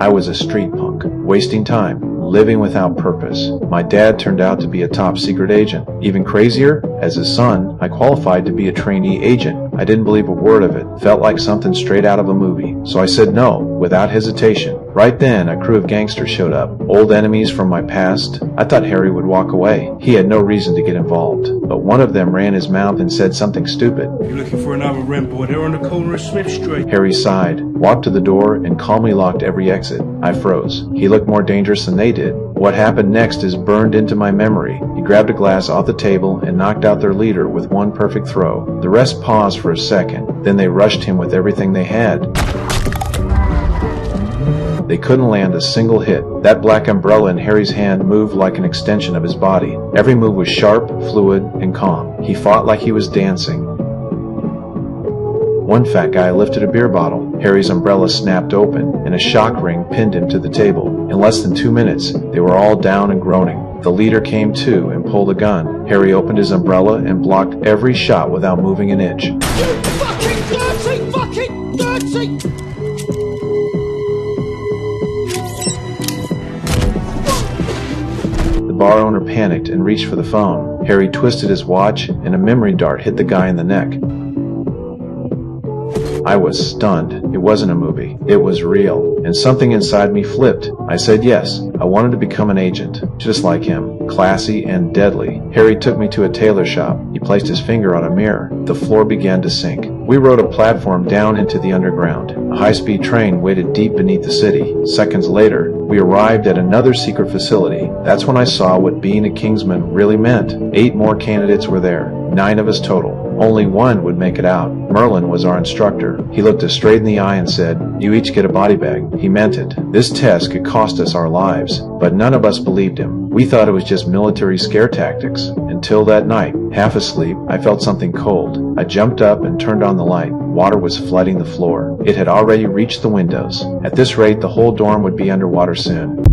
I was a street punk, wasting time, living without purpose. My dad turned out to be a top secret agent. Even crazier, as his son, I qualified to be a trainee agent. I didn't believe a word of it. Felt like something straight out of a movie. So I said no, without hesitation. Right then, a crew of gangsters showed up. Old enemies from my past. I thought Harry would walk away. He had no reason to get involved. But one of them ran his mouth and said something stupid. You're looking for another rent boy. They're on the corner of Smith Street. Harry sighed, walked to the door, and calmly locked every exit. I froze. He looked more dangerous than they did. What happened next is burned into my memory. He grabbed a glass off the table and knocked out their leader with one perfect throw. The rest paused for a second. Then they rushed him with everything they had. They couldn't land a single hit. That black umbrella in Harry's hand moved like an extension of his body. Every move was sharp, fluid, and calm. He fought like he was dancing. One fat guy lifted a beer bottle. Harry's umbrella snapped open, and a shock ring pinned him to the table. In less than 2 minutes, they were all down and groaning. The leader came to and pulled a gun. Harry opened his umbrella and blocked every shot without moving an inch. You fucking dirty! The bar owner panicked and reached for the phone. Harry twisted his watch, and a memory dart hit the guy in the neck. I was stunned. It wasn't a movie. It was real. And something inside me flipped. I said yes. I wanted to become an agent, just like him. Classy and deadly. Harry took me to a tailor shop. He placed his finger on a mirror. The floor began to sink. We rode a platform down into the underground. A high-speed train waited deep beneath the city. Seconds later, we arrived at another secret facility. That's when I saw what being a Kingsman really meant. 8 more candidates were there. 9 of us total. Only one would make it out. Merlin was our instructor. He looked us straight in the eye and said, "You each get a body bag." He meant it. This test could cost us our lives, but none of us believed him. We thought it was just military scare tactics. Until that night, half asleep, I felt something cold. I jumped up and turned on the light. Water was flooding the floor. It had already reached the windows. At this rate, the whole dorm would be underwater soon.